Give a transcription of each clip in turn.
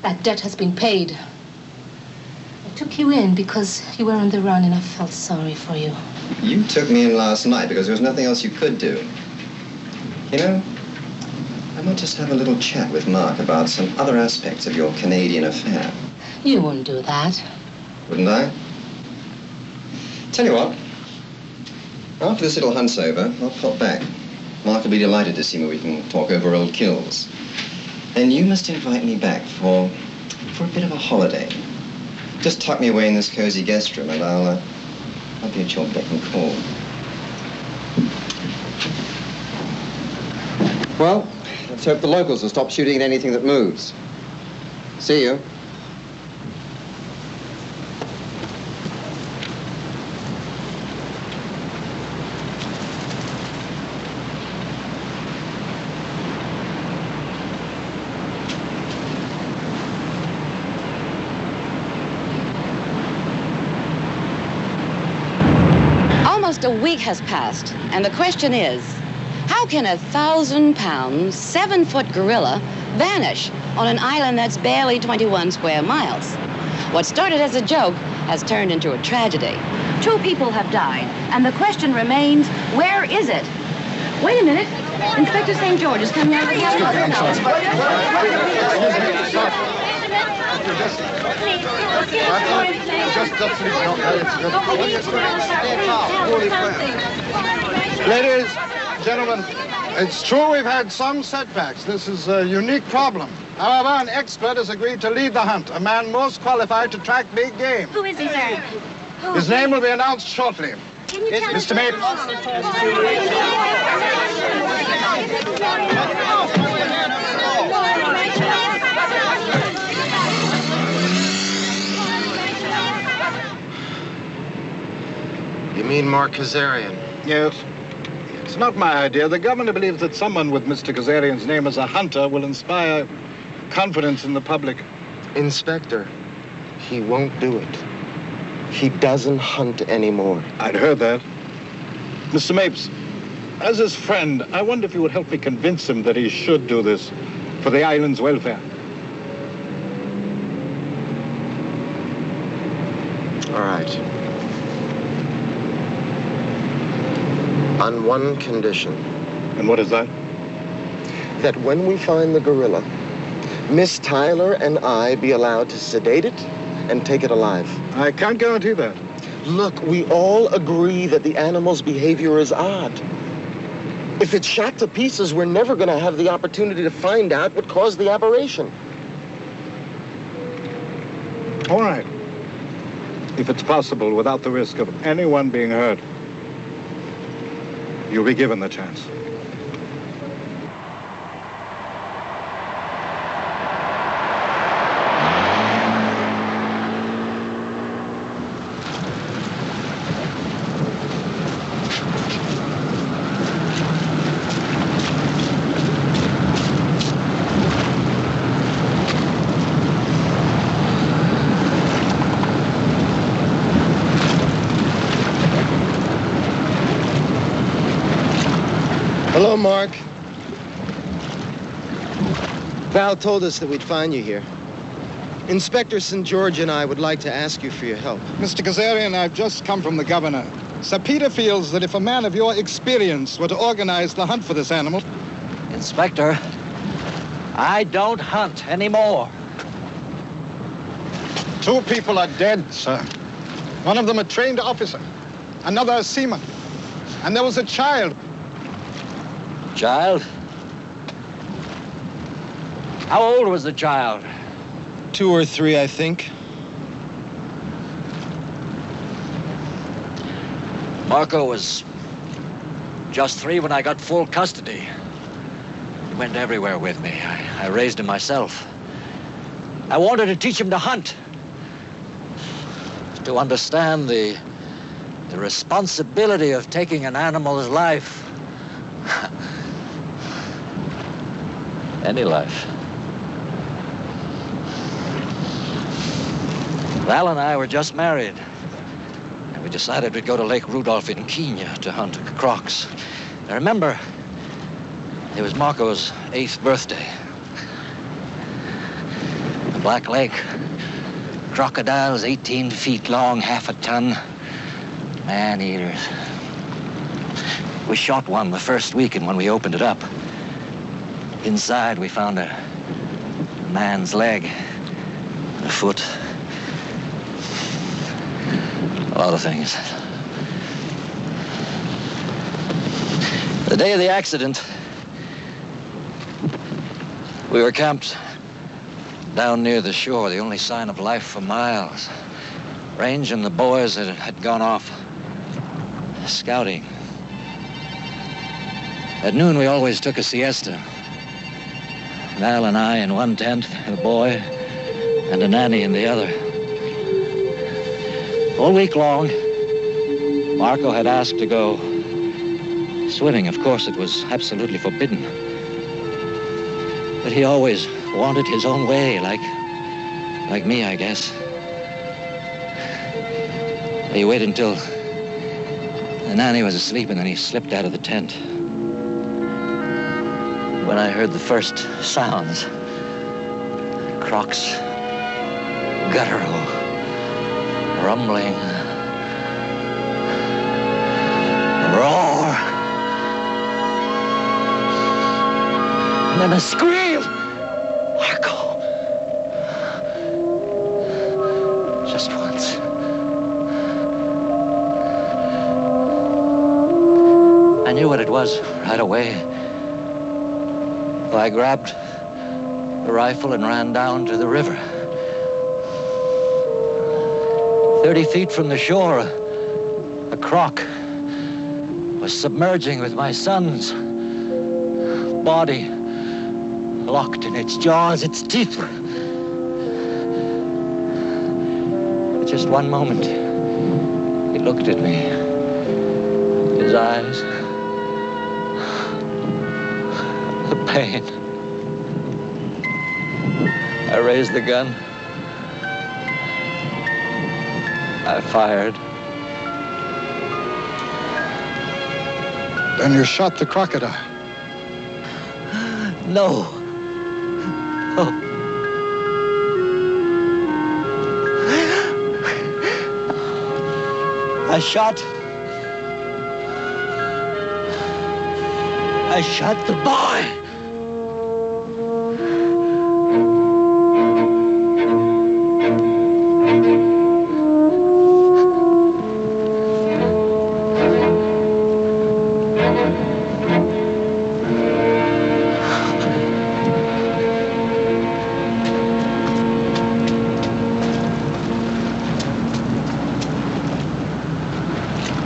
That debt has been paid. I took you in because you were on the run and I felt sorry for you. You took me in last night because there was nothing else you could do. You know, I might just have a little chat with Mark about some other aspects of your Canadian affair. You wouldn't do that. Wouldn't I? Tell you what, after this little hunt's over, I'll pop back. Mark will be delighted to see me. We can talk over old kills. And you must invite me back for a bit of a holiday. Just tuck me away in this cozy guest room and I'll be at your beck and call. Well, let's hope the locals will stop shooting at anything that moves. See you. Almost a week has passed, and the question is, how can a 1,000-pound, 7-foot gorilla vanish on an island that's barely 21 square miles? What started as a joke has turned into a tragedy. 2 people have died, and the question remains, where is it? Wait a minute. Inspector St. George is coming out of the house. Ladies, gentlemen, it's true we've had some setbacks. This is a unique problem. However, an expert has agreed to lead the hunt, a man most qualified to track big game. Who is he, sir? His name will be announced shortly. Can you tell Mr. Mapes. You mean Mark Kazarian? Yes. It's not my idea. The governor believes that someone with Mr. Kazarian's name as a hunter will inspire confidence in the public. Inspector, he won't do it. He doesn't hunt anymore. I'd heard that. Mr. Mapes, as his friend, I wonder if you would help me convince him that he should do this for the island's welfare. All right. On one condition. And what is that? That when we find the gorilla, Miss Tyler and I be allowed to sedate it and take it alive. I can't guarantee that. Look, we all agree that the animal's behavior is odd. If it's shot to pieces, we're never going to have the opportunity to find out what caused the aberration. All right. If it's possible, without the risk of anyone being hurt, you'll be given the chance. Hello, Mark. Val told us that we'd find you here. Inspector St. George and I would like to ask you for your help. Mr. Kazarian, I've just come from the governor. Sir Peter feels that if a man of your experience were to organize the hunt for this animal... Inspector, I don't hunt anymore. 2 people are dead, sir. One of them a trained officer, another a seaman, and there was a child. Child? How old was the child? 2 or 3, I think. Marco was just 3 when I got full custody. He went everywhere with me. I raised him myself. I wanted to teach him to hunt, to understand the responsibility of taking an animal's life. Any life. Val and I were just married, and we decided we'd go to Lake Rudolph in Kenya to hunt crocs. I remember it was Marco's 8th birthday. Black Lake. Crocodiles 18 feet long, half a ton. Man-eaters. We shot one the first weekend when we opened it up. Inside, we found a man's leg, a foot, a lot of things. The day of the accident, we were camped down near the shore, the only sign of life for miles. Range and the boys had gone off scouting. At noon, we always took a siesta. Val and I in one tent, a boy, and a nanny in the other. All week long, Marco had asked to go swimming. Of course, it was absolutely forbidden. But he always wanted his own way, like me, I guess. He waited until the nanny was asleep, and then he slipped out of the tent. When I heard the first sounds, crocs, guttural, rumbling, roar, and then a scream. Marco. Just once. I knew what it was right away. So I grabbed the rifle and ran down to the river. 30 feet from the shore, a croc was submerging with my son's body locked in its jaws, its teeth. For just one moment, he looked at me. His eyes, the pain. I raised the gun. I fired. Then you shot the crocodile. No. Oh. I shot the boy.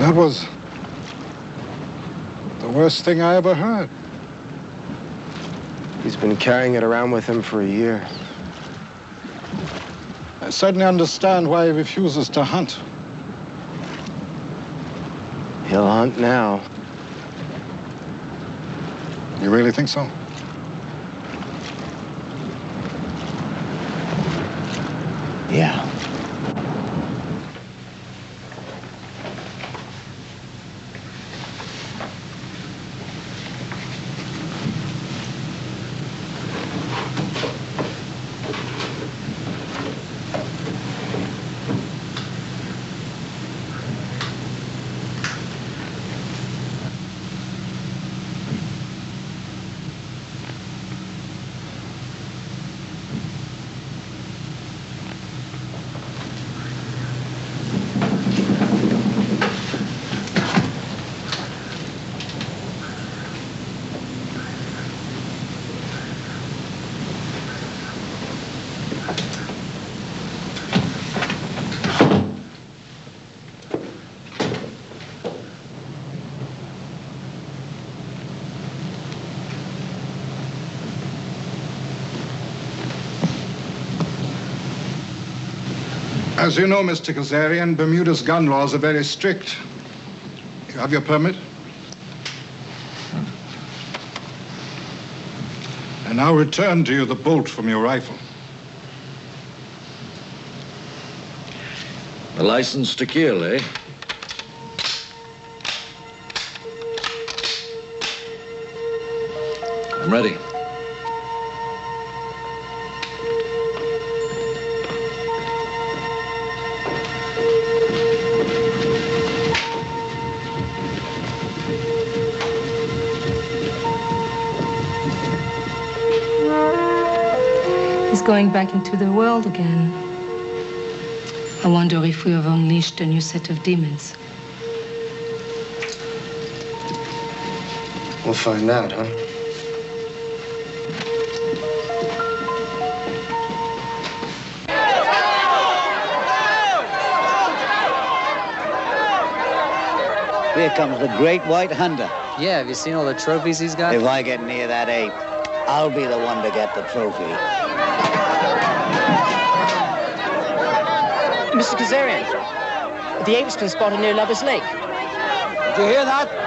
That was the worst thing I ever heard. He's been carrying it around with him for a year. I certainly understand why he refuses to hunt. He'll hunt now. You really think so? Yeah. As you know, Mr. Kazarian, Bermuda's gun laws are very strict. You have your permit? And I'll return to you the bolt from your rifle. A license to kill, eh? I'm ready. He's going back into the world again. I wonder if we have unleashed a new set of demons. We'll find out, huh? Here comes the great white hunter. Yeah, have you seen all the trophies he's got? If I get near that ape, I'll be the one to get the trophy. Mr. Kazarian, the ape's been spotted near Lover's Lake. Did you hear that?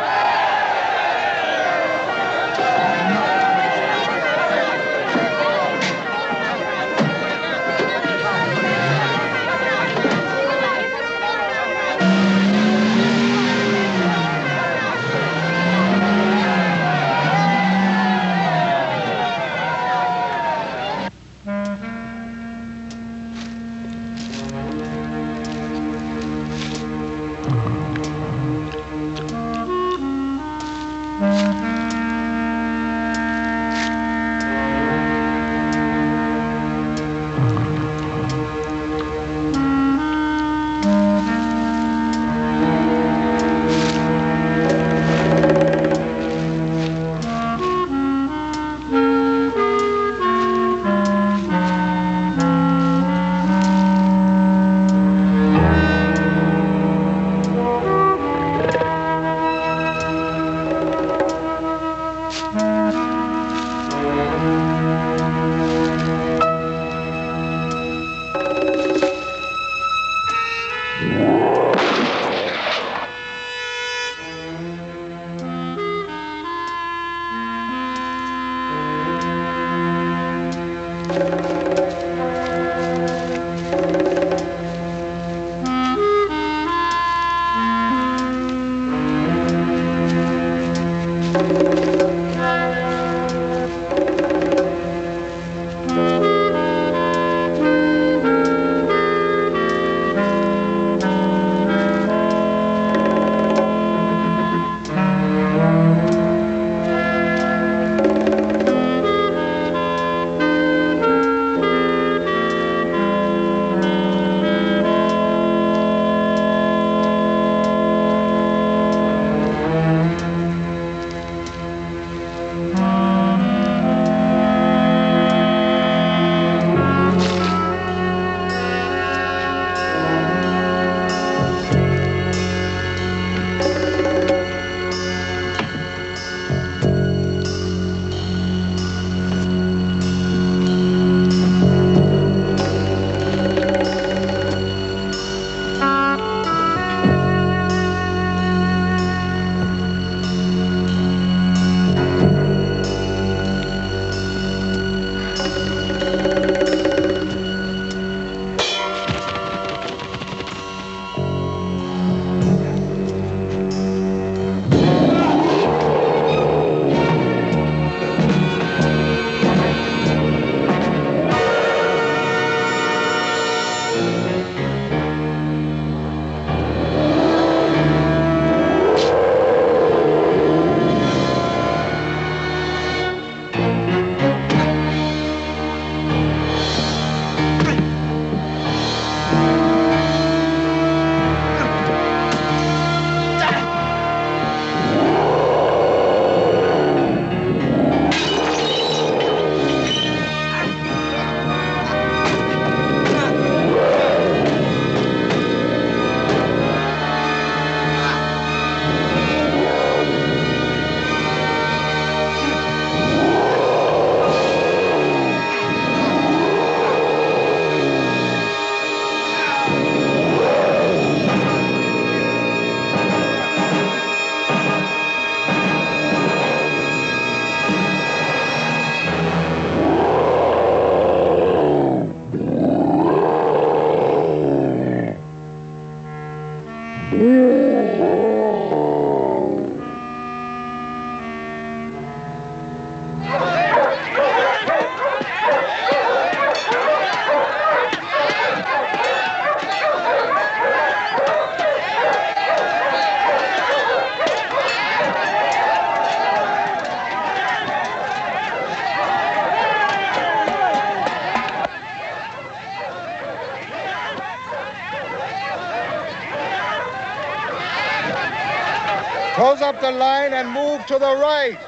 Close up the line and move to the right.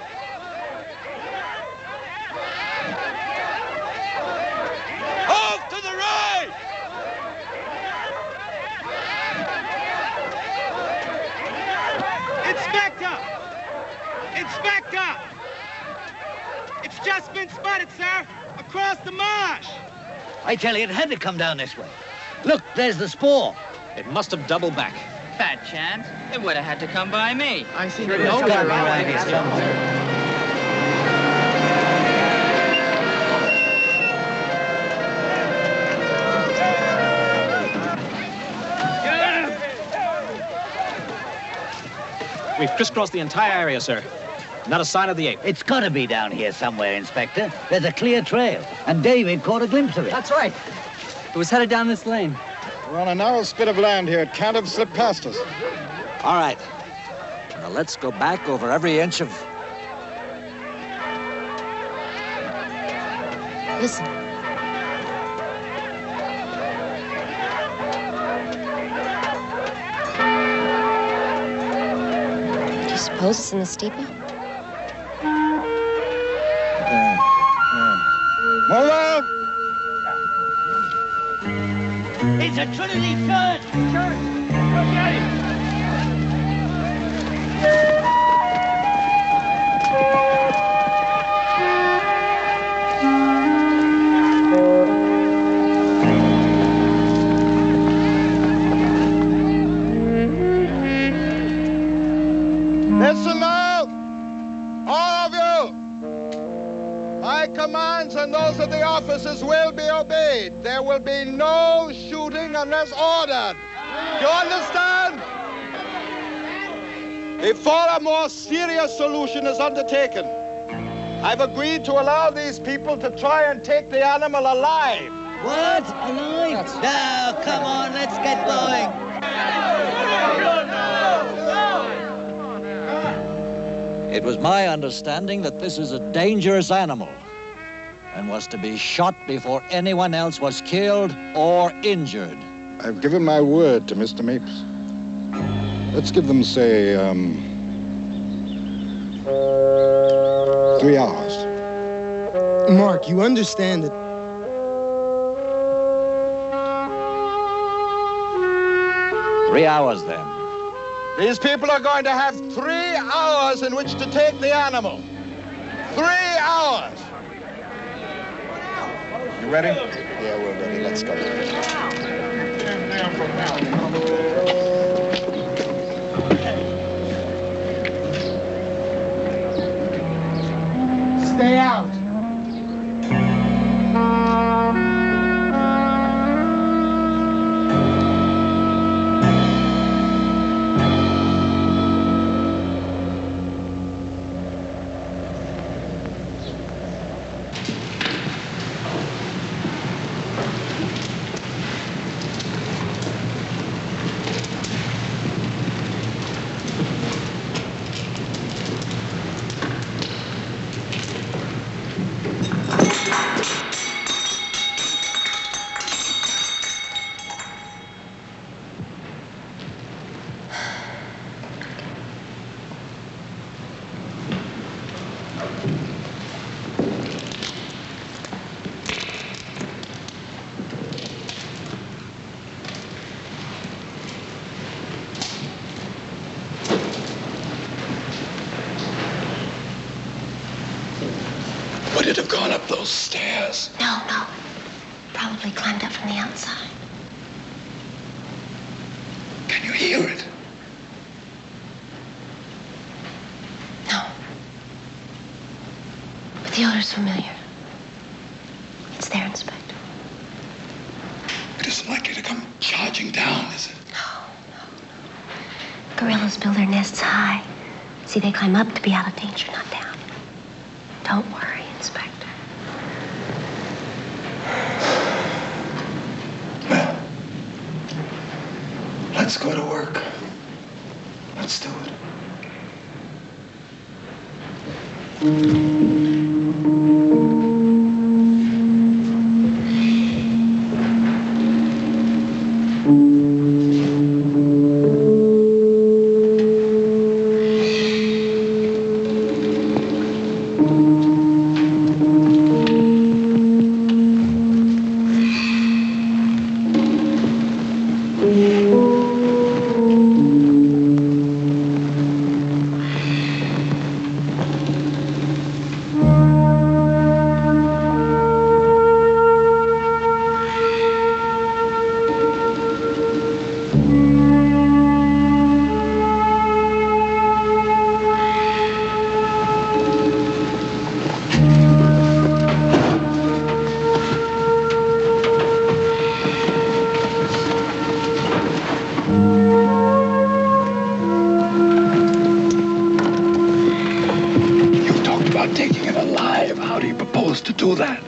Move to the right! Inspector! Inspector! It's just been spotted, sir, across the marsh. I tell you, it had to come down this way. Look, there's the spoor. It must have doubled back. Bad chance. It would have had to come by me. I see. There's gotta be around here somewhere. We've crisscrossed the entire area, sir. Not a sign of the ape. It's got to be down here somewhere, Inspector. There's a clear trail, and David caught a glimpse of it. That's right. It was headed down this lane. We're on a narrow spit of land here. It can't have slipped past us. All right. Now let's go back over every inch of... Listen. Do you suppose it's in the steeple? Move out! It's a Trinity Church! Listen now, all of you. My commands and those of the officers will be obeyed. There will be no shooting unless ordered. Do you understand? Before a more serious solution is undertaken, I've agreed to allow these people to try and take the animal alive. What? Alive? Now, come on, let's get going. It was my understanding that this is a dangerous animal and was to be shot before anyone else was killed or injured. I've given my word to Mr. Mapes. Let's give them, say, 3 hours. Mark, you understand that... 3 hours, then. These people are going to have 3 hours in which to take the animal. 3 hours. You ready? Yeah, we're ready. Let's go. Stay out. Would it have gone up those stairs? No. Probably climbed up from the outside. Can you hear it? No. But the odor's familiar. It's there, Inspector. It isn't likely to come charging down, is it? No. Gorillas build their nests high. See, they climb up to be out of danger, not down. Don't worry, Inspector. Well, let's go to work. Let's do it. do that?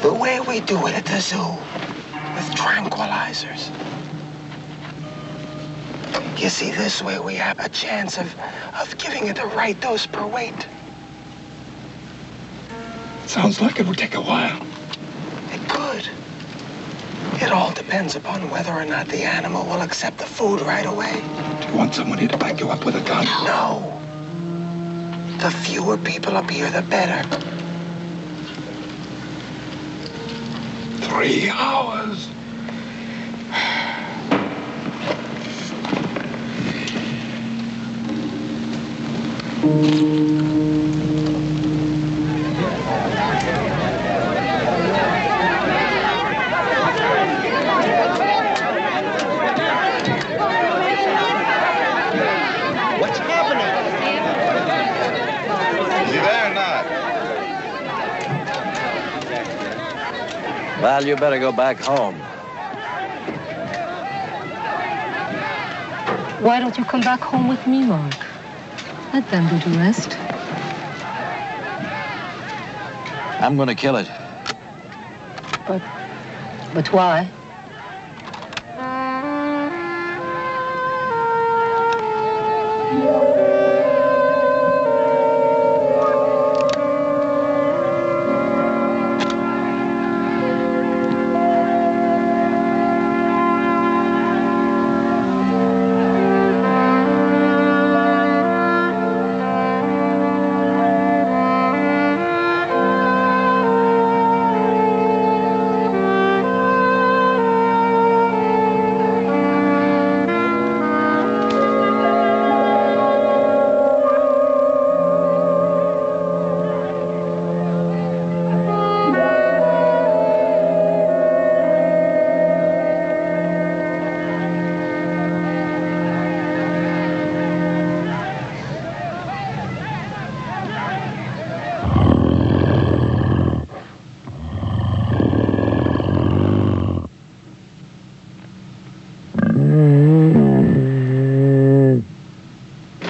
The way we do it at the zoo, with tranquilizers. You see, this way we have a chance of giving it the right dose per weight. Sounds like it would take a while. It could. It all depends upon whether or not the animal will accept the food right away. Do you want someone here to back you up with a gun? No. The fewer people up here, the better. 3 hours. What's happening? Is he there or not? Well, you better go back home. Why don't you come back home with me, Mark? Let them do the rest. I'm gonna kill it. But why?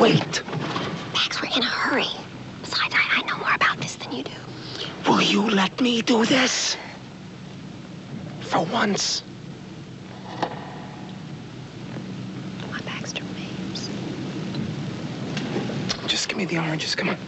Wait. Max, we're in a hurry. Besides, I know more about this than you do. Will you let me do this? For once. My Baxter babes. Just give me the oranges, come on.